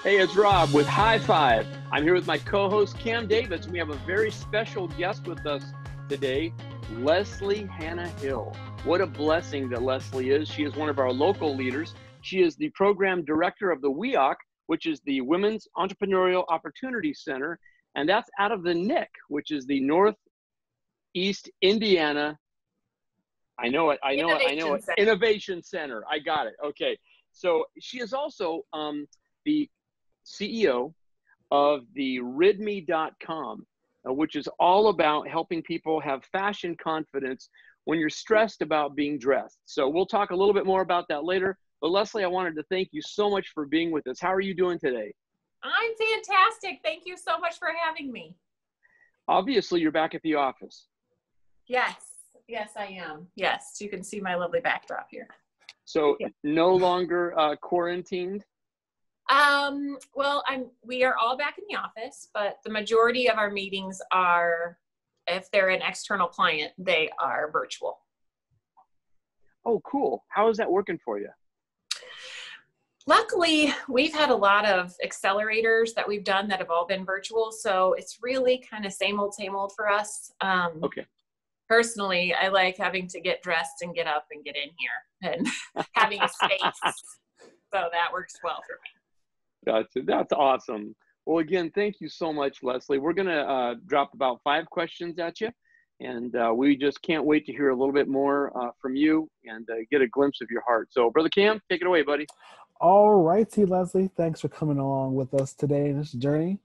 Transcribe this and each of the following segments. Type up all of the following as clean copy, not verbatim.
Hey, it's Rob with HI-5. I'm here with my co-host Cam Davis. We have a very special guest with us today, Leslee Hannah Hill. What a blessing that Leslee is. She is one of our local leaders. She is the program director of the WEOC, which is the Women's Entrepreneurial Opportunity Center, and that's out of the NIC, which is the Northeast Indiana. I know it. Innovation Center. I got it. Okay. So she is also the CEO of the ridme.com, which is all about helping people have fashion confidence when you're stressed about being dressed. So we'll talk a little bit more about that later. But Leslee, I wanted to thank you so much for being with us. How are you doing today? I'm fantastic. Thank you so much for having me. Obviously, you're back at the office. Yes, I am. Yes, you can see my lovely backdrop here. So no longer quarantined? Well, we are all back in the office, but the majority of our meetings are, if they're an external client, they are virtual. Oh, cool. How is that working for you? Luckily, we've had a lot of accelerators that we've done that have all been virtual. So it's really kind of same old for us. Okay. Personally, I like having to get dressed and get up and get in here and having a space. So that works well for me. That's awesome. Well, again, thank you so much, Leslee. We're going to drop about 5 questions at you, and we just can't wait to hear a little bit more from you and get a glimpse of your heart. So, Brother Cam, take it away, buddy. All righty, Leslee. Thanks for coming along with us today in this journey.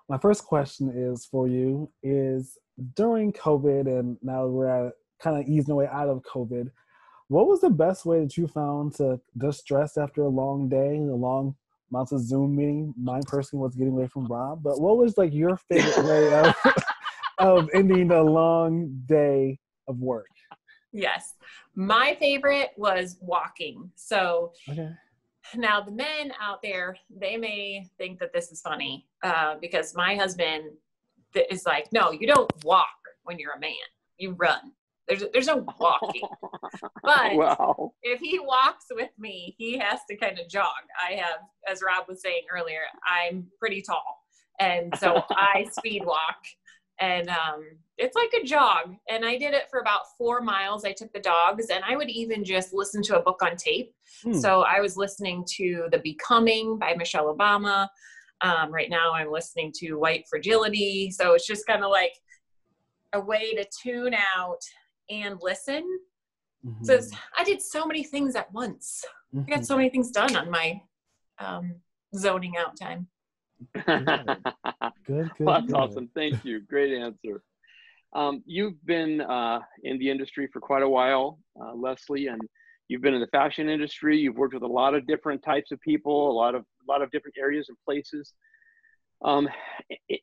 My first question is for you is, during COVID, and now we're kind of easing our way out of COVID, what was the best way that you found to distress after a long day, a long months of Zoom meeting? Mine personally was getting away from Rob, but what was like your favorite way of ending a long day of work? Yes, my favorite was walking. So now the men out there, they may think that this is funny because my husband is like, no, you don't walk when you're a man, you run. There's no walking. But wow. If he walks with me, he has to kind of jog. I have, as Rob was saying earlier, I'm pretty tall. And so I speed walk, and it's like a jog. And I did it for about 4 miles. I took the dogs, and I would even just listen to a book on tape. So I was listening to The Becoming by Michelle Obama. Right now I'm listening to White Fragility. So it's just kind of like a way to tune out and listen. So I did so many things at once. I got so many things done on my zoning out time. Good. Well, that's awesome. Thank you. Great answer. You've been in the industry for quite a while, Leslee, and you've been in the fashion industry. You've worked with a lot of different types of people, a lot of different areas and places.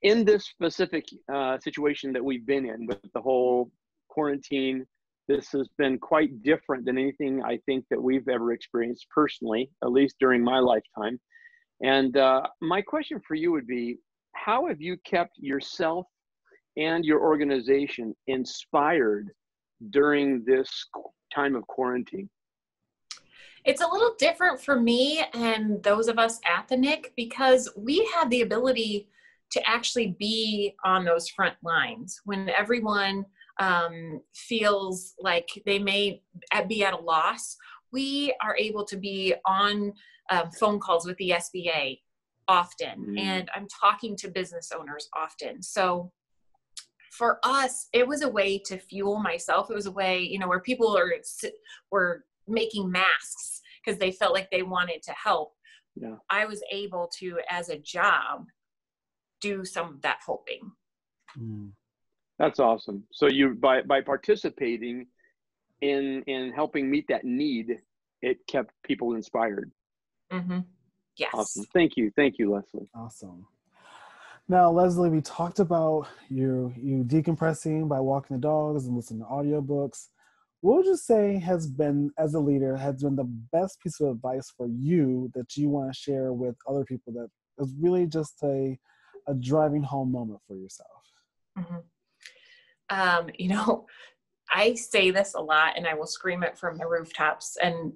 In this specific situation that we've been in with the whole quarantine, this has been quite different than anything I think that we've ever experienced personally, at least during my lifetime. And my question for you would be, how have you kept yourself and your organization inspired during this time of quarantine? It's a little different for me and those of us at the NIC because we have the ability to actually be on those front lines when everyone feels like they may be at a loss. We are able to be on phone calls with the SBA often, and I'm talking to business owners often. So for us, it was a way to fuel myself. It was a way, where people were making masks because they felt like they wanted to help. Yeah. I was able to, as a job, do some of that helping. That's awesome. So you, by participating in helping meet that need, it kept people inspired. Yes. Awesome. Thank you, Leslee. Awesome. Now, Leslee, we talked about you decompressing by walking the dogs and listening to audiobooks. What would you say has been, as a leader, has been the best piece of advice for you that you want to share with other people that is really just a driving home moment for yourself? I say this a lot and I will scream it from the rooftops, and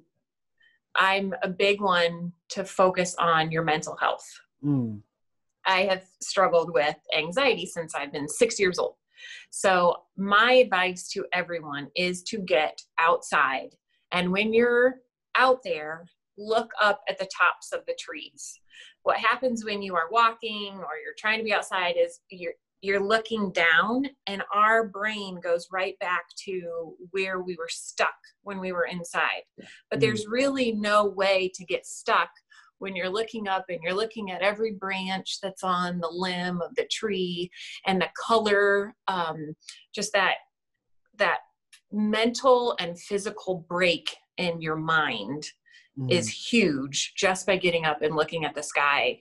I'm a big one to focus on your mental health. Mm. I have struggled with anxiety since I've been 6 years old. So my advice to everyone is to get outside. And when you're out there, look up at the tops of the trees. What happens when you are walking or you're trying to be outside is you're looking down, and our brain goes right back to where we were stuck when we were inside. But there's really no way to get stuck when you're looking up and you're looking at every branch that's on the limb of the tree and the color, just that mental and physical break in your mind is huge just by getting up and looking at the sky,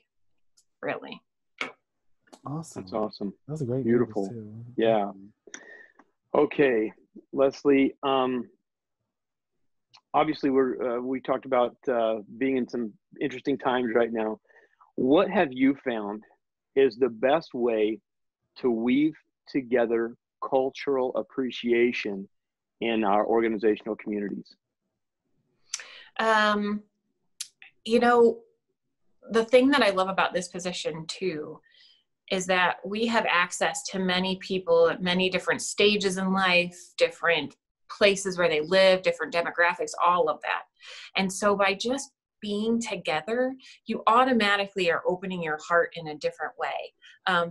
really. Awesome. That's awesome. That's a great Beautiful. Too. Yeah. Okay, Leslee. Obviously, we talked about being in some interesting times right now. What have you found is the best way to weave together cultural appreciation in our organizational communities? You know, the thing that I love about this position too is that we have access to many people at many different stages in life, different places where they live, different demographics, all of that. And so by just being together, you automatically are opening your heart in a different way,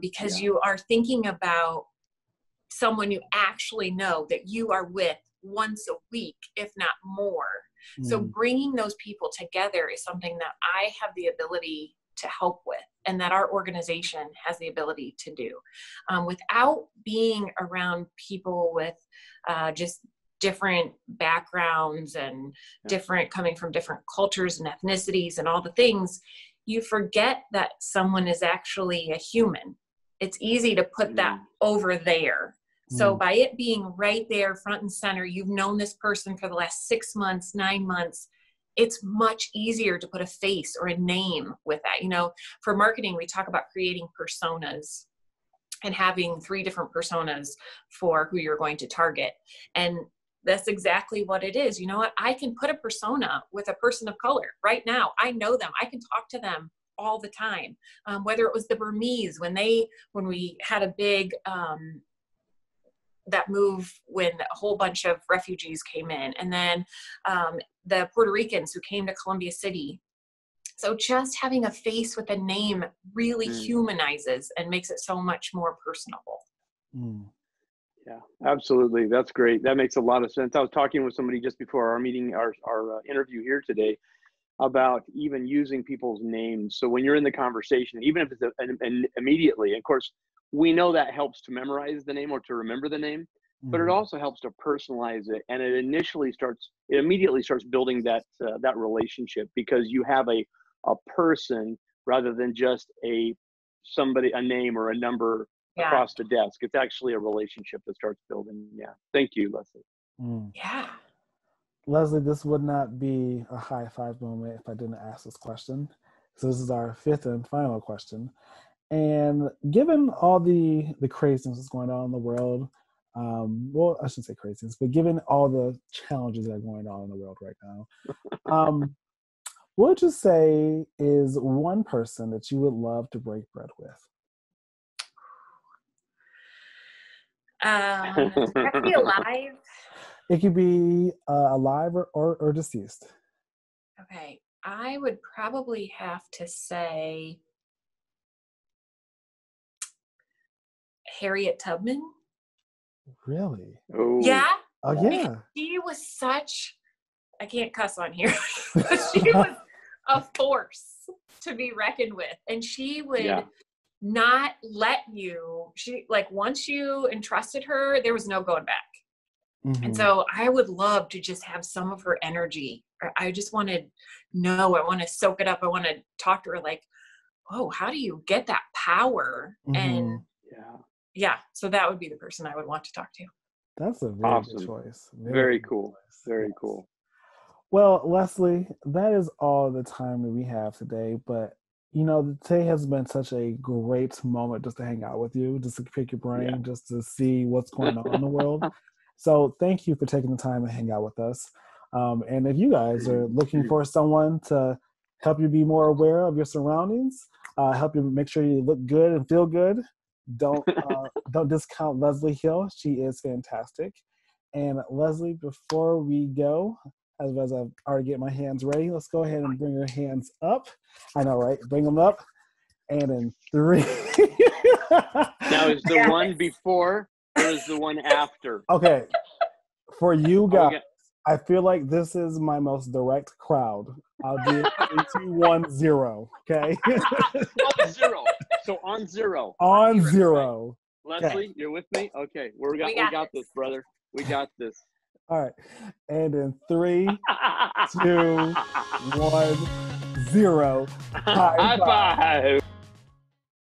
because you are thinking about someone you actually know that you are with once a week, if not more. So bringing those people together is something that I have the ability to help with, and that our organization has the ability to do, without being around people with just different backgrounds and coming from different cultures and ethnicities and all the things. You forget that someone is actually a human. It's easy to put that over there. So by it being right there front and center, you've known this person for the last 6 months, 9 months, it's much easier to put a face or a name with that. You know, for marketing, we talk about creating personas and having 3 different personas for who you're going to target. And that's exactly what it is. You know what? I can put a persona with a person of color right now. I know them. I can talk to them all the time. Whether it was the Burmese, when we had a big, that move when a whole bunch of refugees came in, and then the Puerto Ricans who came to Columbia City. So just having a face with a name really humanizes and makes it so much more personable. Yeah, absolutely. That's great. That makes a lot of sense. I was talking with somebody just before our meeting, our interview here today, about even using people's names. So when you're in the conversation, even if it's immediately, of course, we know that helps to memorize the name or to remember the name, but it also helps to personalize it. And it immediately starts building that relationship, because you have a person rather than just a name or a number across the desk. It's actually a relationship that starts building. Yeah. Thank you, Leslee. Yeah. Leslee, this would not be a high five moment if I didn't ask this question. So this is our 5th and final question. And given all the craziness that's going on in the world, well, I shouldn't say craziness, but given all the challenges that are going on in the world right now, what would you say is one person that you would love to break bread with? Does it have to be alive? It could be alive or deceased. Okay. I would probably have to say Harriet Tubman. Really? Oh. Yeah. Oh, yeah. She was I can't cuss on here, but she was a force to be reckoned with. And she would not let you, once you entrusted her, there was no going back. And so I would love to just have some of her energy. I just want to know, I want to soak it up. I want to talk to her like, oh, how do you get that power? And so that would be the person I would want to talk to. That's a very good choice. Very cool. Very cool. Well, Leslee, that is all the time that we have today. But, today has been such a great moment just to hang out with you, just to pick your brain, just to see what's going on in the world. So thank you for taking the time to hang out with us. And if you guys are looking for someone to help you be more aware of your surroundings, help you make sure you look good and feel good. Don't discount Leslee Hill. She is fantastic. And Leslee, before we go, as I've already get my hands ready, let's go ahead and bring your hands up. I know, right? Bring them up. And in 3. Now, is the one before or is the one after? Okay. For you guys, Okay. I feel like this is my most direct crowd. I'll do 3, 2, 1, 0. Okay. On 0. So on 0. On 0. Leslee, Okay. you're with me? Okay. We got this, brother. We got this. All right. And in 3, 2, 1, 0. High five.